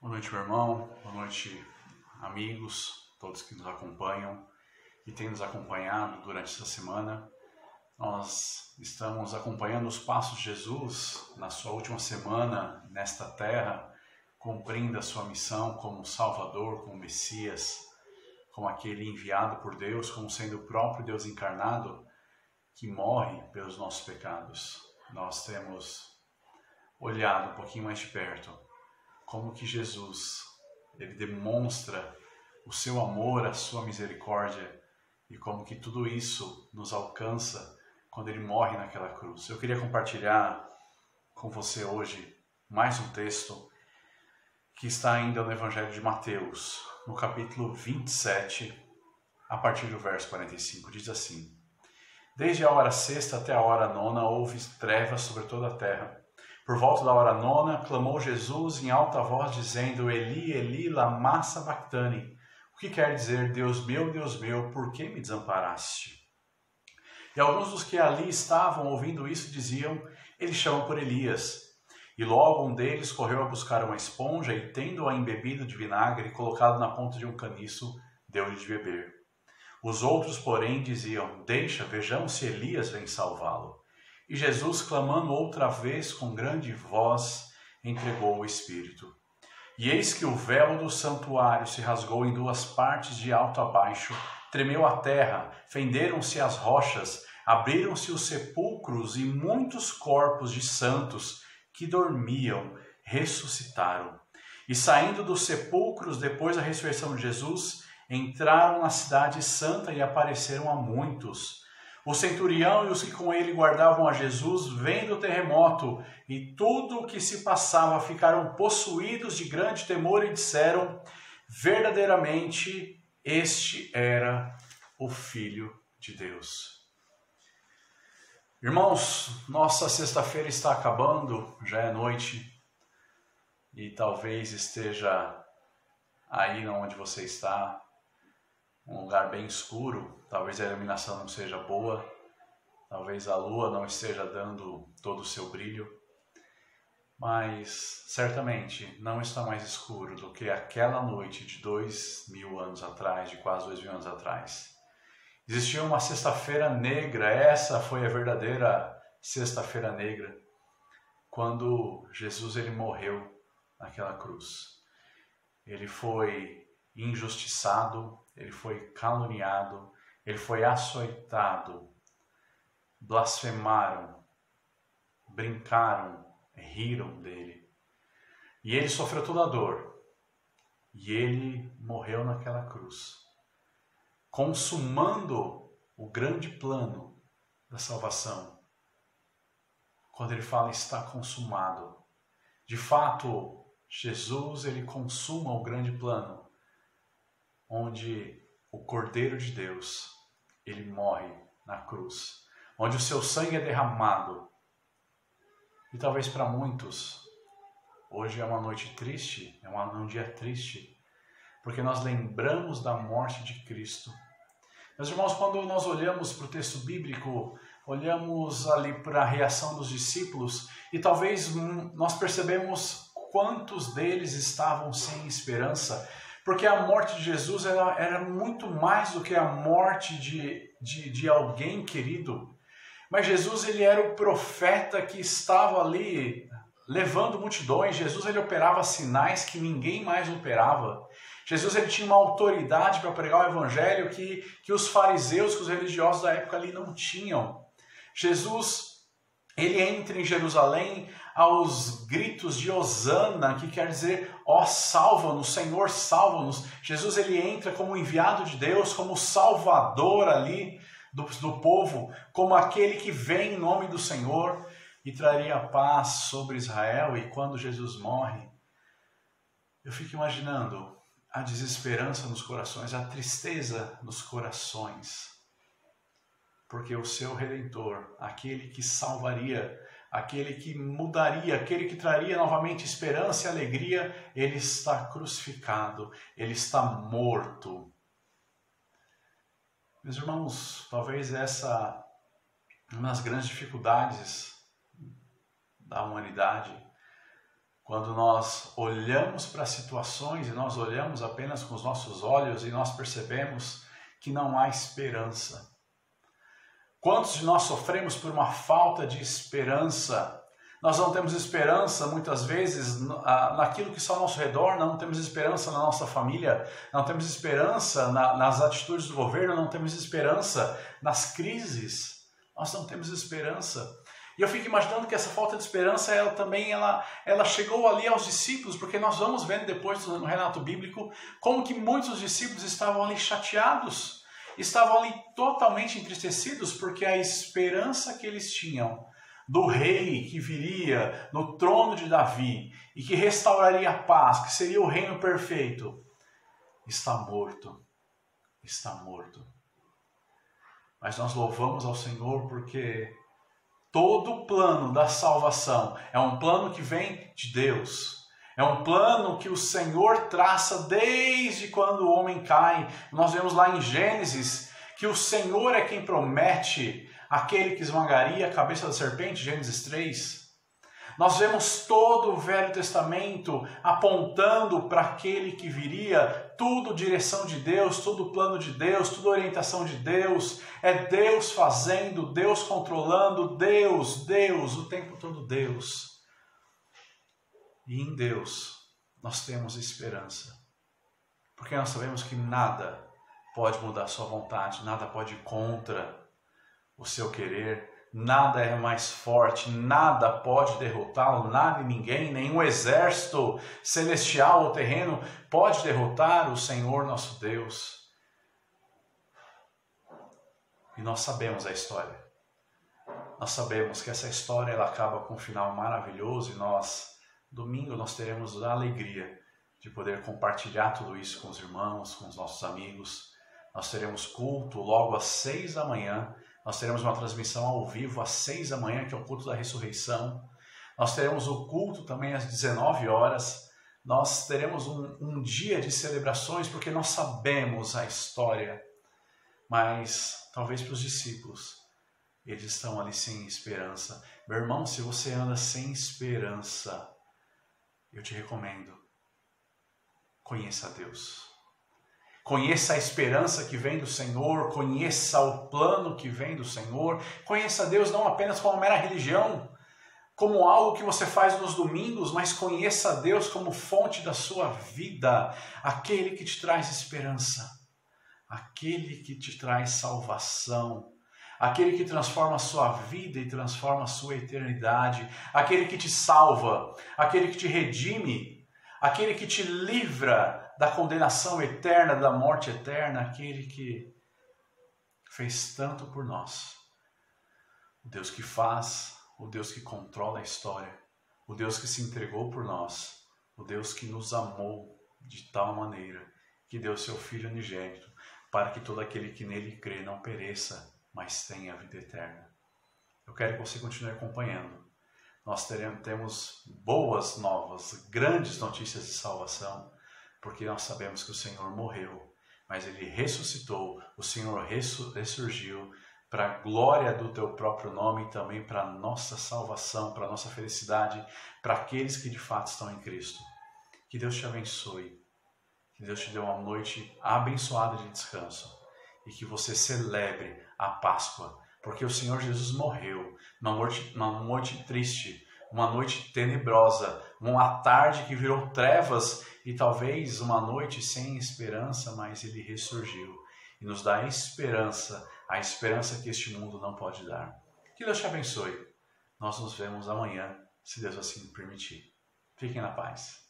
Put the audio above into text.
Boa noite, meu irmão. Boa noite, amigos, todos que nos acompanham e têm nos acompanhado durante essa semana. Nós estamos acompanhando os passos de Jesus na sua última semana nesta terra, cumprindo a sua missão como Salvador, como Messias, como aquele enviado por Deus, como sendo o próprio Deus encarnado que morre pelos nossos pecados. Nós temos olhado um pouquinho mais de perto como que Jesus, ele demonstra o seu amor, a sua misericórdia e como que tudo isso nos alcança quando ele morre naquela cruz. Eu queria compartilhar com você hoje mais um texto que está ainda no Evangelho de Mateus, no capítulo 27, a partir do verso 45, diz assim: Desde a hora sexta até a hora nona houve trevas sobre toda a terra. Por volta da hora nona, clamou Jesus em alta voz, dizendo: Eli, Eli, lama sabachthani, o que quer dizer: Deus meu, por que me desamparaste? E alguns dos que ali estavam ouvindo isso diziam: Ele chama por Elias. E logo um deles correu a buscar uma esponja e, tendo-a embebido de vinagre e colocado na ponta de um caniço, deu-lhe de beber. Os outros, porém, diziam: Deixa, vejamos se Elias vem salvá-lo. E Jesus, clamando outra vez com grande voz, entregou o Espírito. E eis que o véu do santuário se rasgou em duas partes de alto a baixo, tremeu a terra, fenderam-se as rochas, abriram-se os sepulcros e muitos corpos de santos que dormiam ressuscitaram. E saindo dos sepulcros depois da ressurreição de Jesus, entraram na cidade santa e apareceram a muitos. O centurião e os que com ele guardavam a Jesus, vendo o terremoto e tudo o que se passava, ficaram possuídos de grande temor e disseram: verdadeiramente este era o Filho de Deus. Irmãos, nossa sexta-feira está acabando, já é noite e talvez esteja aí onde você está, um lugar bem escuro, talvez a iluminação não seja boa, talvez a lua não esteja dando todo o seu brilho, mas certamente não está mais escuro do que aquela noite de 2000 anos atrás, de quase 2000 anos atrás. Existia uma sexta-feira negra, essa foi a verdadeira sexta-feira negra, quando Jesus ele morreu naquela cruz. Ele foi injustiçado, ele foi caluniado, ele foi açoitado, blasfemaram, brincaram, riram dele. E ele sofreu toda a dor. E ele morreu naquela cruz, consumando o grande plano da salvação. Quando ele fala está consumado, de fato, Jesus ele consuma o grande plano, onde o Cordeiro de Deus, ele morre na cruz, onde o seu sangue é derramado. E talvez para muitos, hoje é uma noite triste, é um dia triste, porque nós lembramos da morte de Cristo. Meus irmãos, quando nós olhamos para o texto bíblico, olhamos ali para a reação dos discípulos, e talvez nós percebemos quantos deles estavam sem esperança, porque a morte de Jesus era muito mais do que a morte de alguém querido. Mas Jesus ele era o profeta que estava ali levando multidões. Jesus ele operava sinais que ninguém mais operava. Jesus ele tinha uma autoridade para pregar o evangelho que os fariseus, que os religiosos da época ali não tinham. Jesus ele entra em Jerusalém aos gritos de Hosana, que quer dizer, ó, salva-nos, Senhor, salva-nos. Jesus ele entra como enviado de Deus, como salvador ali do povo, como aquele que vem em nome do Senhor e traria paz sobre Israel. E quando Jesus morre, eu fico imaginando a desesperança nos corações, a tristeza nos corações, porque o seu Redentor, aquele que salvaria, aquele que mudaria, aquele que traria novamente esperança e alegria, ele está crucificado, ele está morto. Meus irmãos, talvez essa uma das grandes dificuldades da humanidade quando nós olhamos para situações e nós olhamos apenas com os nossos olhos e nós percebemos que não há esperança. Quantos de nós sofremos por uma falta de esperança? Nós não temos esperança, muitas vezes, naquilo que está ao nosso redor, não temos esperança na nossa família, não temos esperança nas atitudes do governo, não temos esperança nas crises, nós não temos esperança. E eu fico imaginando que essa falta de esperança, ela chegou ali aos discípulos, porque nós vamos vendo depois no relato bíblico, como que muitos discípulos estavam ali chateados, estavam ali totalmente entristecidos, porque a esperança que eles tinham do rei que viria no trono de Davi e que restauraria a paz, que seria o reino perfeito, está morto, está morto. Mas nós louvamos ao Senhor porque todo o plano da salvação é um plano que vem de Deus. É um plano que o Senhor traça desde quando o homem cai. Nós vemos lá em Gênesis que o Senhor é quem promete aquele que esmagaria a cabeça da serpente, Gênesis 3. Nós vemos todo o Velho Testamento apontando para aquele que viria, tudo direção de Deus, tudo plano de Deus, tudo orientação de Deus. É Deus fazendo, Deus controlando, Deus, o tempo todo Deus. E em Deus nós temos esperança, porque nós sabemos que nada pode mudar a sua vontade, nada pode ir contra o seu querer, nada é mais forte, nada pode derrotá-lo, nada e ninguém, nenhum exército celestial ou terreno pode derrotar o Senhor nosso Deus. E nós sabemos a história. Nós sabemos que essa história ela acaba com um final maravilhoso e domingo nós teremos a alegria de poder compartilhar tudo isso com os irmãos, com os nossos amigos. Nós teremos culto logo às 6 da manhã. Nós teremos uma transmissão ao vivo às 6 da manhã, que é o culto da ressurreição. Nós teremos o culto também às 19 horas. Nós teremos um dia de celebrações, porque nós sabemos a história. Mas, talvez para os discípulos, eles estão ali sem esperança. Meu irmão, se você anda sem esperança, eu te recomendo, conheça a Deus. Conheça a esperança que vem do Senhor, conheça o plano que vem do Senhor, conheça Deus não apenas como mera religião, como algo que você faz nos domingos, mas conheça Deus como fonte da sua vida, aquele que te traz esperança, aquele que te traz salvação, aquele que transforma a sua vida e transforma a sua eternidade, aquele que te salva, aquele que te redime, aquele que te livra da condenação eterna, da morte eterna, aquele que fez tanto por nós. O Deus que faz, o Deus que controla a história, o Deus que se entregou por nós, o Deus que nos amou de tal maneira que deu seu Filho unigênito, para que todo aquele que nele crê não pereça, mas tenha a vida eterna. Eu quero que você continue acompanhando. Nós temos boas novas, grandes notícias de salvação, porque nós sabemos que o Senhor morreu, mas Ele ressuscitou, o Senhor ressurgiu para a glória do Teu próprio nome e também para a nossa salvação, para a nossa felicidade, para aqueles que de fato estão em Cristo. Que Deus te abençoe, que Deus te dê uma noite abençoada de descanso e que você celebre a Páscoa, porque o Senhor Jesus morreu, uma noite triste, uma noite tenebrosa, uma tarde que virou trevas e talvez uma noite sem esperança, mas Ele ressurgiu e nos dá esperança, a esperança que este mundo não pode dar. Que Deus te abençoe. Nós nos vemos amanhã, se Deus assim permitir. Fiquem na paz.